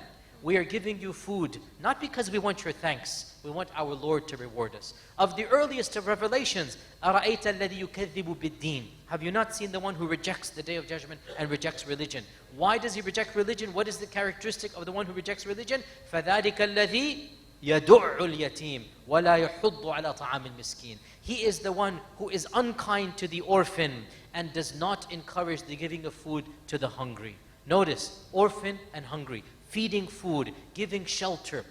we are giving you food, not because we want your thanks, we want our Lord to reward us. Of the earliest of revelations, أَرَأَيْتَ الَّذِي يُكَذِّبُ بِالدِّينِ. Have you not seen the one who rejects the Day of Judgment and rejects religion? Why does he reject religion? What is the characteristic of the one who rejects religion? فَذَلِكَ الَّذِي يَدُعُّ الْيَتِيمِ وَلَا يَحُضُّ عَلَى طَعَامِ الْمِسْكِينِ. He is the one who is unkind to the orphan and does not encourage the giving of food to the hungry. Notice, orphan and hungry, feeding food, giving shelter.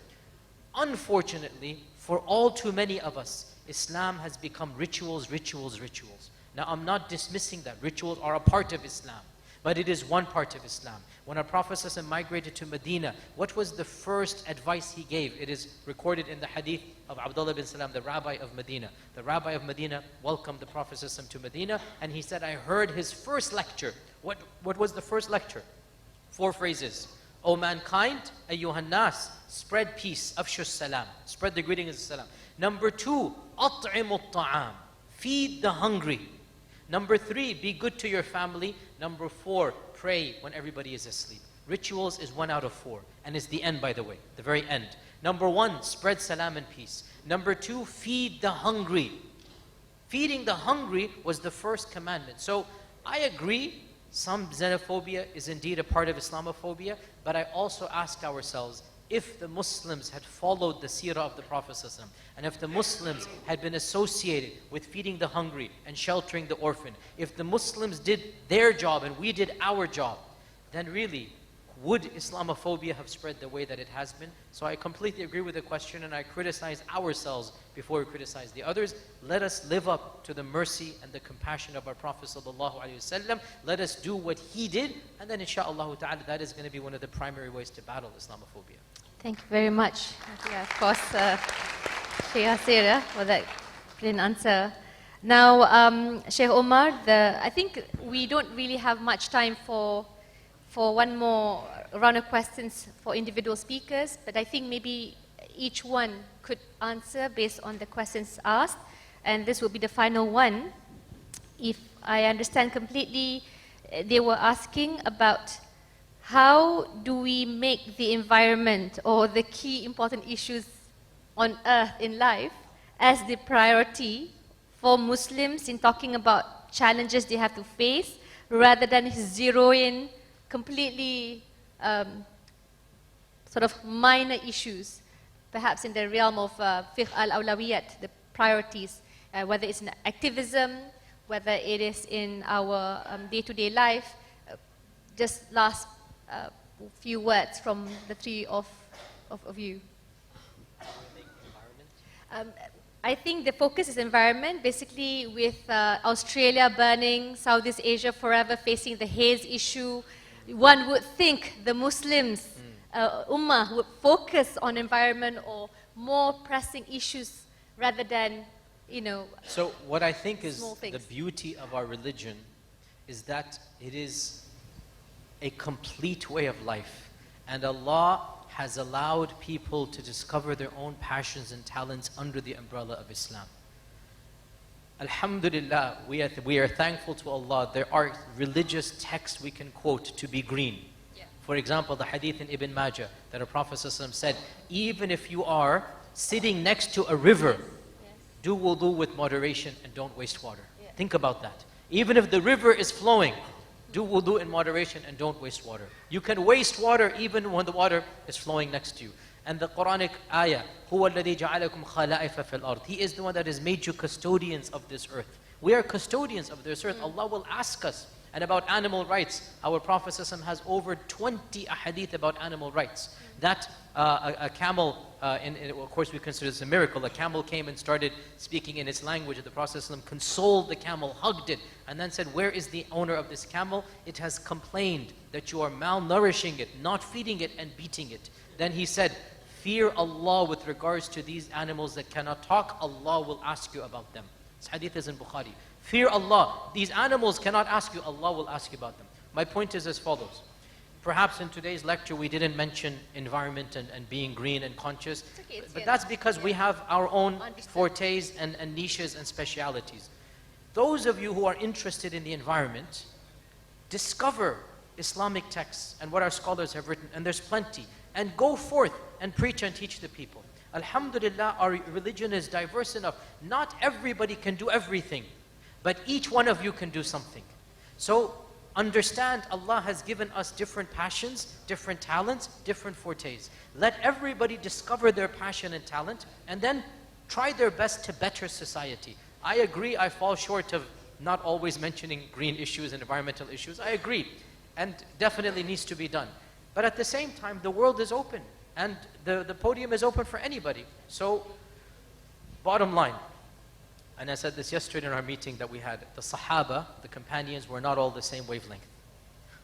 Unfortunately, for all too many of us, Islam has become rituals, rituals, rituals. Now, I'm not dismissing that. Rituals are a part of Islam, but it is one part of Islam. When our Prophet ﷺ migrated to Medina, what was the first advice he gave? It is recorded in the hadith of Abdullah bin Salam, the rabbi of Medina. The rabbi of Medina welcomed the Prophet ﷺ to Medina, and he said, I heard his first lecture. What was the first lecture? 4 phrases. O mankind, ayyuhan nas, spread peace, afshu salam, spread the greetings of salam. Number 2, at'imu ta'am, feed the hungry. Number 3, be good to your family. Number 4, pray when everybody is asleep. Rituals is 1 out of 4, and it's the end, by the way, the very end. Number 1, spread salam and peace. Number 2, feed the hungry. Feeding the hungry was the first commandment. So I agree, some xenophobia is indeed a part of Islamophobia, but I also ask ourselves, if the Muslims had followed the seerah of the Prophet ﷺ, and if the Muslims had been associated with feeding the hungry and sheltering the orphan, if the Muslims did their job and we did our job, then really, would Islamophobia have spread the way that it has been? So I completely agree with the question, and I criticize ourselves before we criticize the others. Let us live up to the mercy and the compassion of our Prophet ﷺ. Let us do what he did, and then inshaAllah ta'ala, that is going to be one of the primary ways to battle Islamophobia. Thank you very much. Yeah, of course, Sheikh Yasir, for that brilliant answer. Now, Sheikh Omar, I think we don't really have much time for one more round of questions for individual speakers, but I think maybe each one could answer based on the questions asked, and this will be the final one. If I understand completely, they were asking about how do we make the environment or the key important issues on earth in life as the priority for Muslims in talking about challenges they have to face, rather than zero in completely sort of minor issues, perhaps in the realm of fiqh al-awlawiyat, the priorities, whether it's in activism, whether it is in our day-to-day life. Just last few words from the three of you. I think the focus is environment, basically with Australia burning, Southeast Asia forever facing the haze issue. One would think the Muslims, Ummah, would focus on environment or more pressing issues rather than, So what I think is small things. the beauty of our religion is that it is a complete way of life. And Allah has allowed people to discover their own passions and talents under the umbrella of Islam. Alhamdulillah, we are thankful to Allah. There are religious texts we can quote to be green. Yeah. For example, the hadith in Ibn Majah that our Prophet ﷺ said, even if you are sitting next to a river, do wudu with moderation and don't waste water. Yeah. Think about that. Even if the river is flowing, do wudu in moderation and don't waste water. You can waste water even when the water is flowing next to you. And the Quranic ayah, هُوَ الَّذِي جَعَلَكُمْ خَلَائِفَ فِي الْأَرْضِ. He is the one that has made you custodians of this earth. We are custodians of this earth. Allah will ask us. And about animal rights, our Prophet ﷺ has over 20 ahadith about animal rights. That a camel, of course we consider this a miracle, a camel came and started speaking in its language. The Prophet ﷺ consoled the camel, hugged it, and then said, where is the owner of this camel? It has complained that you are malnourishing it, not feeding it and beating it. Then he said, fear Allah with regards to these animals that cannot talk. Allah will ask you about them. This hadith is in Bukhari. Fear Allah. These animals cannot ask you. Allah will ask you about them. My point is as follows. Perhaps in today's lecture we didn't mention environment and being green and conscious, okay, but that's because we have our own Understood. fortes and niches and specialities. Those of you who are interested in the environment, discover Islamic texts and what our scholars have written, and there's plenty, and go forth and preach and teach the people. Alhamdulillah, our religion is diverse enough. Not everybody can do everything, but each one of you can do something. So understand, Allah has given us different passions, different talents, different fortes. Let everybody discover their passion and talent, and then try their best to better society. I agree, I fall short of not always mentioning green issues and environmental issues. I agree, and definitely needs to be done. But at the same time, the world is open, and the podium is open for anybody. So, bottom line, and I said this yesterday in our meeting that we had, the Sahaba, the companions, were not all the same wavelength.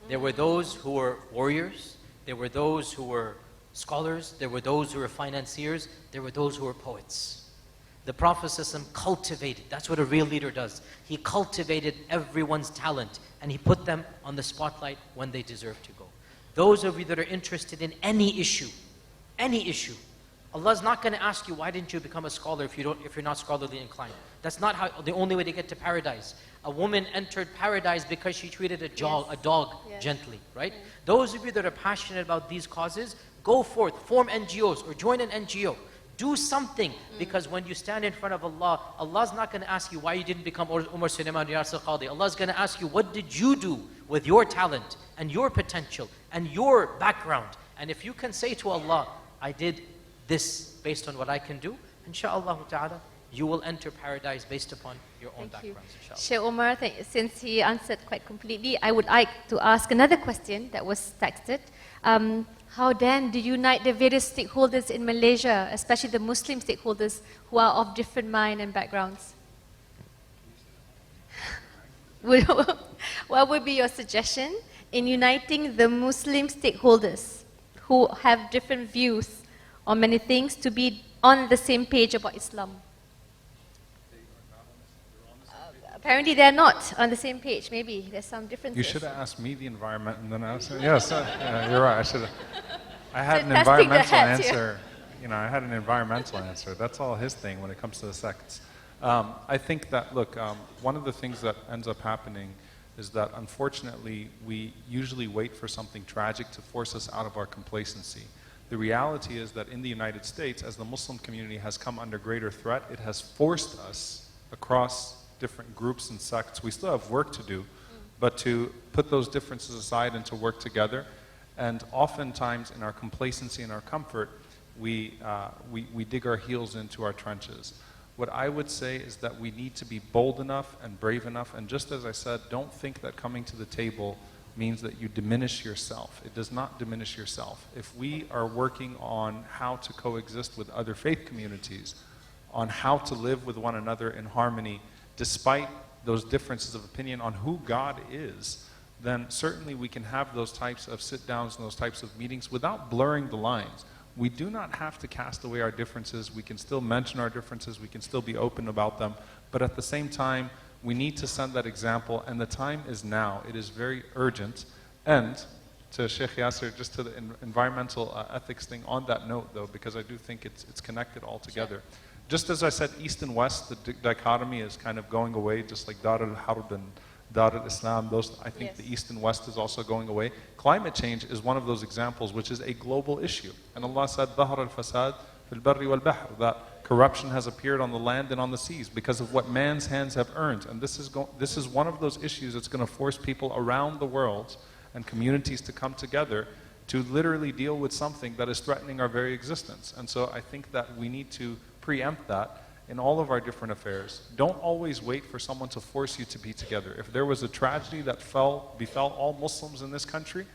There were those who were warriors, there were those who were scholars, there were those who were financiers, there were those who were poets. The Prophet ﷺ cultivated, that's what a real leader does. He cultivated everyone's talent, and he put them on the spotlight when they deserve to go. Those of you that are interested in any issue, Allah's not going to ask you, why didn't you become a scholar if you're not scholarly inclined? That's not the only way to get to paradise. A woman entered paradise because she treated a dog Yes. gently, right? Those of you that are passionate about these causes, go forth, form NGOs or join an NGO. Do something, because when you stand in front of Allah, Allah's not going to ask you why you didn't become Omar Suleiman or Yasir Qadhi. Allah's going to ask you, what did you do with your talent and your potential and your background? And if you can say to Allah, I did this based on what I can do, inshaAllah ta'ala, you will enter paradise based upon your own Thank you. backgrounds, inshallah. Sheikh Omar, since he answered quite completely, I would like to ask another question that was texted. How then do you unite the various stakeholders in Malaysia, especially the Muslim stakeholders who are of different mind and backgrounds? What would be your suggestion in uniting the Muslim stakeholders who have different views on many things to be on the same page about Islam? Apparently they're not on the same page. Maybe there's some differences. You should have asked me the environment, and then I was yes, you're right. I had So an testing the environmental hats here. answer. You know, I had an environmental answer. That's all his thing when it comes to the sects. I think that, look, one of the things that ends up happening is that unfortunately we usually wait for something tragic to force us out of our complacency. The reality is that in the United States, as the Muslim community has come under greater threat, it has forced us across different groups and sects. We still have work to do, but to put those differences aside and to work together. And oftentimes in our complacency and our comfort, we dig our heels into our trenches. What I would say is that we need to be bold enough and brave enough, and just as I said, don't think that coming to the table means that you diminish yourself. It does not diminish yourself. If we are working on how to coexist with other faith communities, on how to live with one another in harmony, despite those differences of opinion on who God is, then certainly we can have those types of sit-downs and those types of meetings without blurring the lines. We do not have to cast away our differences. We can still mention our differences. We can still be open about them. But at the same time, we need to send that example, and the time is now. It is very urgent. And to Sheikh Yasir, just to the environmental ethics thing on that note, though, because I do think it's connected all together. Just as I said, East and West, the dichotomy is kind of going away, just like Dar al-Harb and Dar al-Islam. I think the East and West is also going away. Climate change is one of those examples, which is a global issue. And Allah said, ظهر الفساد في البر والبحر, that corruption has appeared on the land and on the seas because of what man's hands have earned. And this is one of those issues that's going to force people around the world and communities to come together to literally deal with something that is threatening our very existence. And so I think that we need to preempt that in all of our different affairs. Don't always wait for someone to force you to be together. If there was a tragedy that befell all Muslims in this country,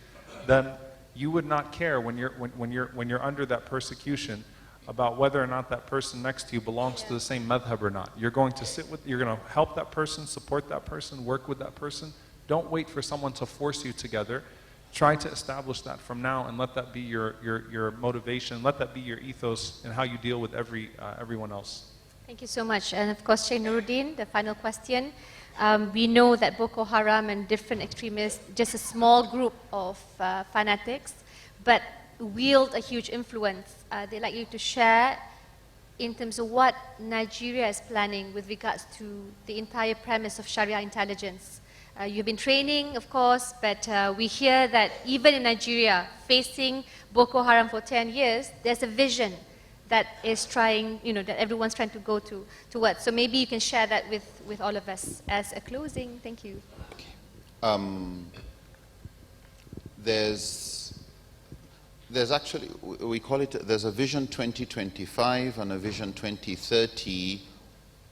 then you would not care when you're under that persecution about whether or not that person next to you belongs to the same madhab or not. You're going to help that person, support that person, work with that person. Don't wait for someone to force you together. Try to establish that from now, and let that be your motivation. Let that be your ethos in how you deal with everyone else. Thank you so much. And of course, Sheikh Nuruddin, the final question. We know that Boko Haram and different extremists, just a small group of fanatics, but wield a huge influence. They'd like you to share in terms of what Nigeria is planning with regards to the entire premise of Sharia intelligence. You've been training, of course, but we hear that even in Nigeria, facing Boko Haram for 10 years, there's a vision that is trying, that everyone's trying to go towards. So maybe you can share that with all of us as a closing. Thank you. There's actually, we call it, there's a Vision 2025 and a Vision 2030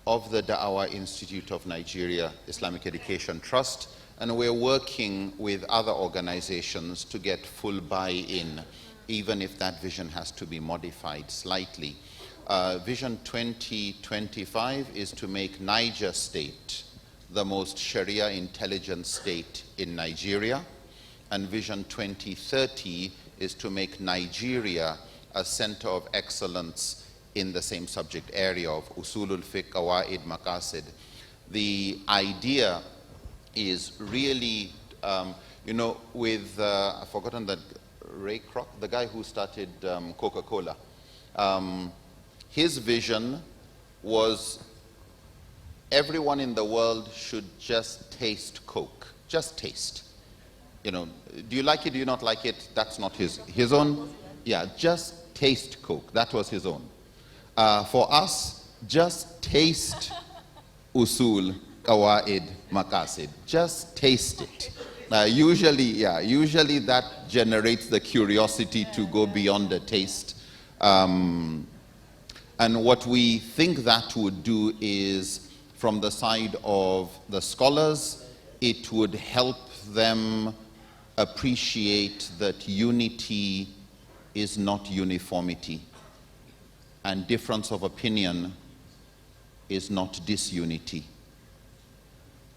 of the Da'wah Institute of Nigeria Islamic Education Trust, and we're working with other organizations to get full buy-in, even if that vision has to be modified slightly. Vision 2025 is to make Niger State the most Sharia intelligent state in Nigeria, and Vision 2030 is to make Nigeria a center of excellence in the same subject area of Usulul Fiqh, Qawaid, Maqasid. The idea is really, with, I've forgotten that Ray Kroc, the guy who started Coca-Cola, his vision was everyone in the world should just taste Coke, just taste. Do you like it, do you not like it? That's not his own. Yeah, just taste Coke. That was his own. For us, just taste Usul, Qawaid, Maqasid. Just taste it. Usually that generates the curiosity to go beyond the taste. And what we think that would do is, from the side of the scholars, it would help them appreciate that unity is not uniformity, and difference of opinion is not disunity.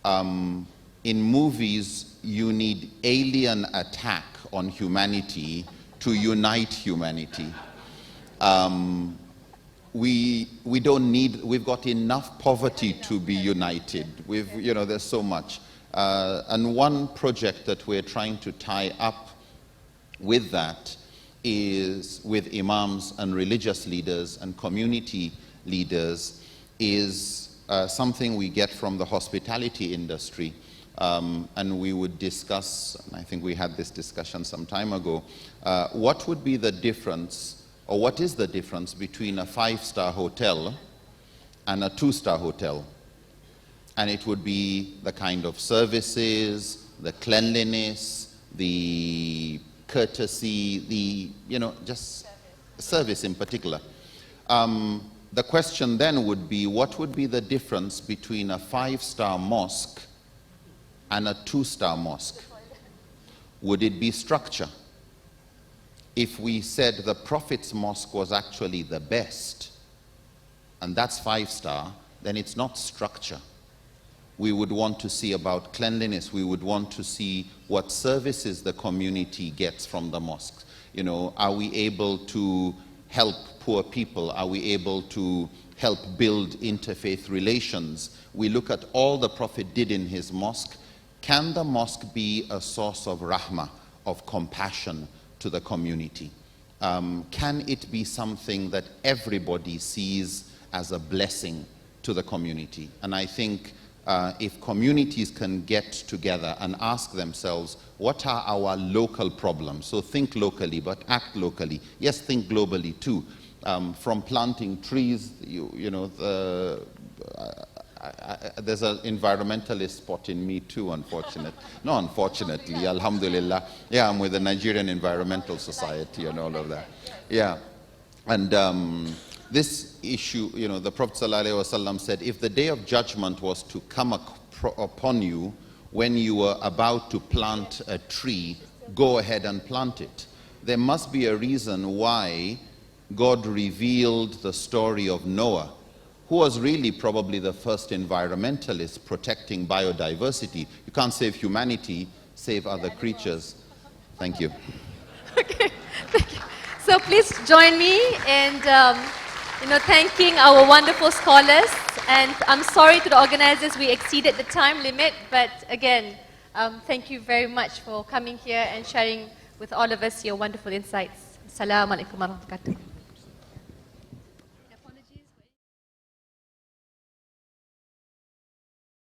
In movies, you need alien attack on humanity to unite humanity. We don't need, we've got enough poverty to be united. There's so much. And one project that we're trying to tie up with that is with imams and religious leaders and community leaders is something we get from the hospitality industry. And we would discuss, and I think we had this discussion some time ago, what would be the difference, or what is the difference between a 5-star hotel and a 2-star hotel? And it would be the kind of services, the cleanliness, the courtesy, just service in particular. The question then would be, what would be the difference between a 5-star mosque and a 2-star mosque? Would it be structure? If we said the Prophet's mosque was actually the best, and that's 5-star, then it's not structure. We would want to see about cleanliness. We would want to see what services the community gets from the mosques. Are we able to help poor people? Are we able to help build interfaith relations? We look at all the Prophet did in his mosque. Can the mosque be a source of rahmah, of compassion to the community? Can it be something that everybody sees as a blessing to the community? And I think if communities can get together and ask themselves, what are our local problems? So think locally, but act locally. Yes, think globally too. From planting trees, there's an environmentalist spot in me too, unfortunately. No, unfortunately, alhamdulillah. Yeah, I'm with the Nigerian Environmental Society and all of that. Yeah. And this issue, the Prophet ﷺ said, if the day of judgment was to come upon you when you were about to plant a tree, go ahead and plant it. There must be a reason why God revealed the story of Noah, who was really probably the first environmentalist protecting biodiversity. You can't save humanity, save other creatures. Thank you. Okay, thank you. So please join me in thanking our wonderful scholars. And I'm sorry to the organizers, we exceeded the time limit. But again, thank you very much for coming here and sharing with all of us your wonderful insights. Assalamu alaikum warahmatullahi wabarakatuh.